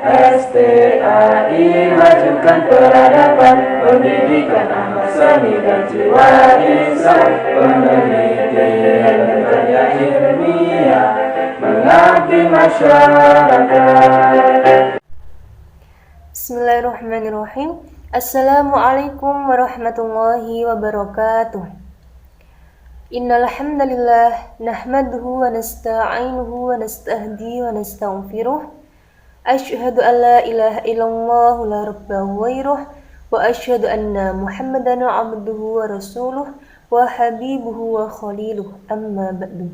STAI majukan peradaban, pendidikan amal seni dan jiwa Islam, penelitian dan karya ilmiah, mengabdi masyarakat. Bismillahirrahmanirrahim. Assalamualaikum warahmatullahi wabarakatuh. Innal hamdalillah nahmaduhu wa nasta'inuhu wa nastahdi wa nastaghfiruh. Asyhadu an la ilaha illallah la rabba ghairuh wa asyhadu anna Muhammadan 'abduhu wa rasuluh wa habibuhu wa khaliluh. Amma ba'du.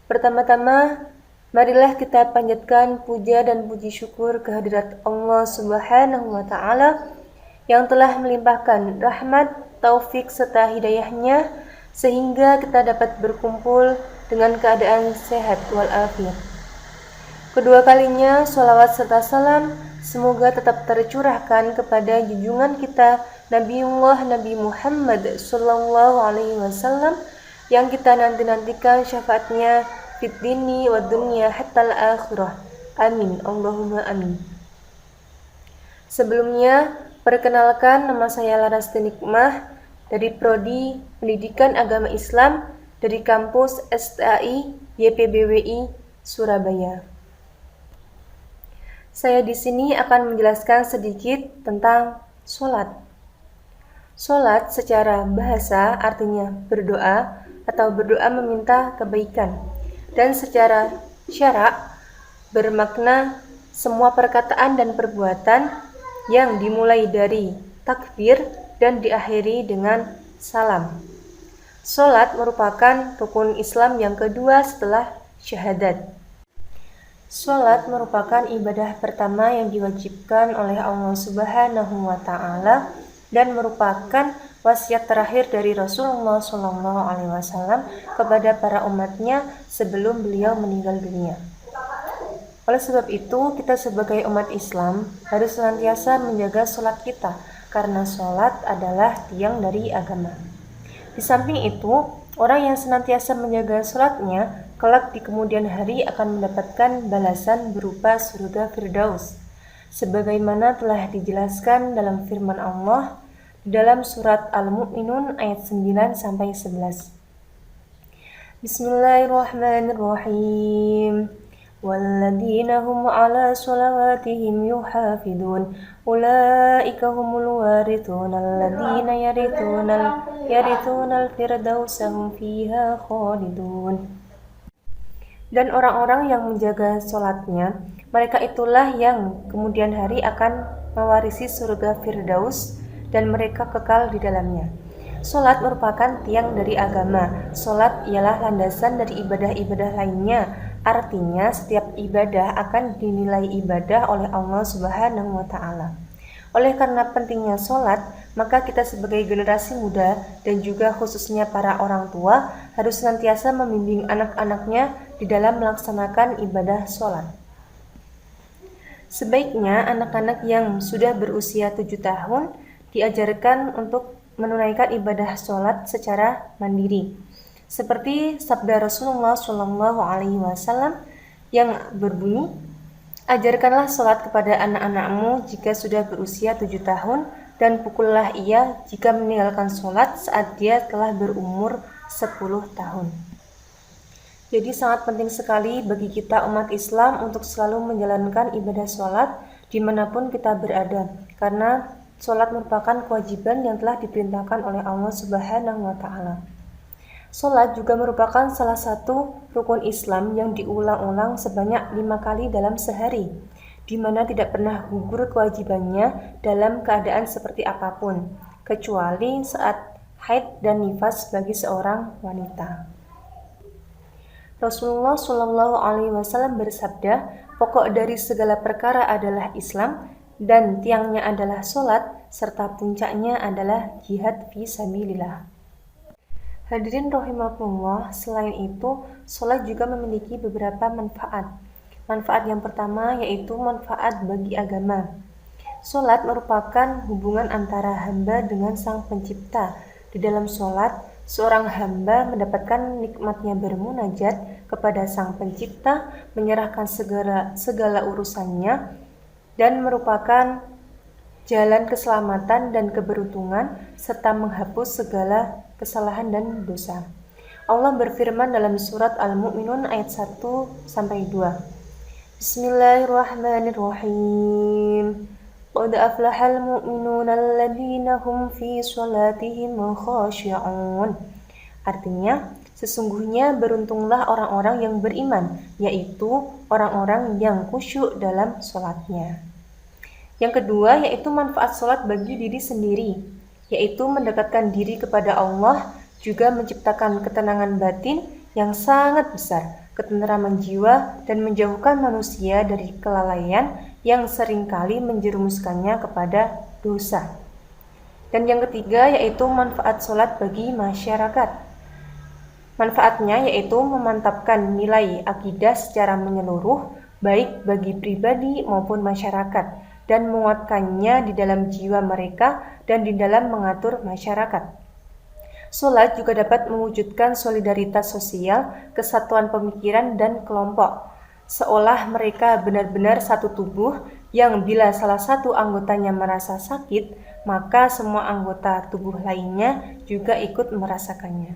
Pertama-tama, marilah kita panjatkan puja dan puji syukur kehadirat Allah Subhanahu wa Ta'ala yang telah melimpahkan rahmat, taufik serta hidayahnya sehingga kita dapat berkumpul dengan keadaan sehat walafiat. Kedua kalinya, sholawat serta salam semoga tetap tercurahkan kepada junjungan kita Nabiullah Nabi Muhammad Sallallahu Alaihi Wasallam yang kita nantikan syafaatnya fid dini wa dunya hatta al-akhirah. Amin. Allahumma amin. Sebelumnya, perkenalkan, nama saya Laras Nikmah dari Prodi Pendidikan Agama Islam dari kampus STAI YPBWI Surabaya. Saya di sini akan menjelaskan sedikit tentang sholat. Sholat secara bahasa artinya berdoa atau berdoa meminta kebaikan, dan secara syarak bermakna semua perkataan dan perbuatan yang dimulai dari takbir dan diakhiri dengan salam. Sholat merupakan rukun Islam yang kedua setelah syahadat. Sholat merupakan ibadah pertama yang diwajibkan oleh Allah Subhanahu wa Ta'ala dan merupakan wasiat terakhir dari Rasulullah SAW kepada para umatnya sebelum beliau meninggal dunia. Oleh sebab itu, kita sebagai umat Islam harus senantiasa menjaga sholat kita, karena sholat adalah tiang dari agama. Di samping itu, orang yang senantiasa menjaga sholatnya, kelak di kemudian hari akan mendapatkan balasan berupa surga Firdaus, sebagaimana telah dijelaskan dalam firman Allah dalam surat Al-Mu'minun ayat 9-11. Bismillahirrahmanirrahim. Walladzina hum 'ala sholawatihim yuhafidun ulaika humul warithuna alladzina yarithunal firdausa hum fiha khalidun. Dan orang-orang yang menjaga sholatnya, mereka itulah yang kemudian hari akan mewarisi surga Firdaus dan mereka kekal di dalamnya. Sholat merupakan tiang dari agama. Sholat ialah landasan dari ibadah-ibadah lainnya. Artinya setiap ibadah akan dinilai ibadah oleh Allah Subhanahu wa Ta'ala. Oleh karena pentingnya sholat, maka kita sebagai generasi muda dan juga khususnya para orang tua harus senantiasa membimbing anak-anaknya di dalam melaksanakan ibadah sholat. Sebaiknya anak-anak yang sudah berusia 7 tahun diajarkan untuk menunaikan ibadah sholat secara mandiri, seperti sabda Rasulullah SAW yang berbunyi, ajarkanlah sholat kepada anak-anakmu jika sudah berusia 7 tahun dan pukullah ia jika meninggalkan sholat saat dia telah berumur 10 tahun. Jadi sangat penting sekali bagi kita umat Islam untuk selalu menjalankan ibadah sholat dimanapun kita berada, karena sholat merupakan kewajiban yang telah diperintahkan oleh Allah Subhanahu wa Ta'ala. Sholat juga merupakan salah satu rukun Islam yang diulang-ulang sebanyak 5 kali dalam sehari, di mana tidak pernah gugur kewajibannya dalam keadaan seperti apapun, kecuali saat haid dan nifas bagi seorang wanita. Rasulullah SAW bersabda, pokok dari segala perkara adalah Islam, dan tiangnya adalah sholat, serta puncaknya adalah jihad fi sabilillah. Hadirin rahimakumullah, selain itu, sholat juga memiliki beberapa manfaat. Manfaat yang pertama yaitu manfaat bagi agama. Sholat merupakan hubungan antara hamba dengan Sang Pencipta. Di dalam sholat, seorang hamba mendapatkan nikmatnya bermunajat kepada Sang Pencipta, menyerahkan segala urusannya, dan merupakan jalan keselamatan dan keberuntungan, serta menghapus segala kesalahan dan dosa. Allah berfirman dalam surat Al-Mu'minun ayat 1-2. Bismillahirrahmanirrahim. Qad aflahal mu'minuna alladzina hum fi sholatihim khashi'un. Artinya, sesungguhnya beruntunglah orang-orang yang beriman, yaitu orang-orang yang khusyuk dalam sholatnya. Yang kedua, yaitu manfaat sholat bagi diri sendiri, yaitu mendekatkan diri kepada Allah, juga menciptakan ketenangan batin yang sangat besar, ketenteraman jiwa, dan menjauhkan manusia dari kelalaian yang seringkali menjerumuskannya kepada dosa. Dan yang ketiga, yaitu manfaat sholat bagi masyarakat. Manfaatnya yaitu memantapkan nilai akidah secara menyeluruh, baik bagi pribadi maupun masyarakat, dan menguatkannya di dalam jiwa mereka dan di dalam mengatur masyarakat. Sholat juga dapat mewujudkan solidaritas sosial, kesatuan pemikiran, dan kelompok, seolah mereka benar-benar satu tubuh yang bila salah satu anggotanya merasa sakit, maka semua anggota tubuh lainnya juga ikut merasakannya.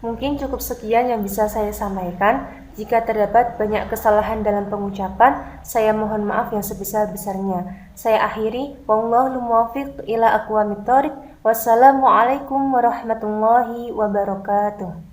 Mungkin cukup sekian yang bisa saya sampaikan. Jika terdapat banyak kesalahan dalam pengucapan, saya mohon maaf yang sebesar-besarnya. Saya akhiri, wallahul muwaffiq ila aqwamit thoriq. Wassalamualaikum warahmatullahi wabarakatuh.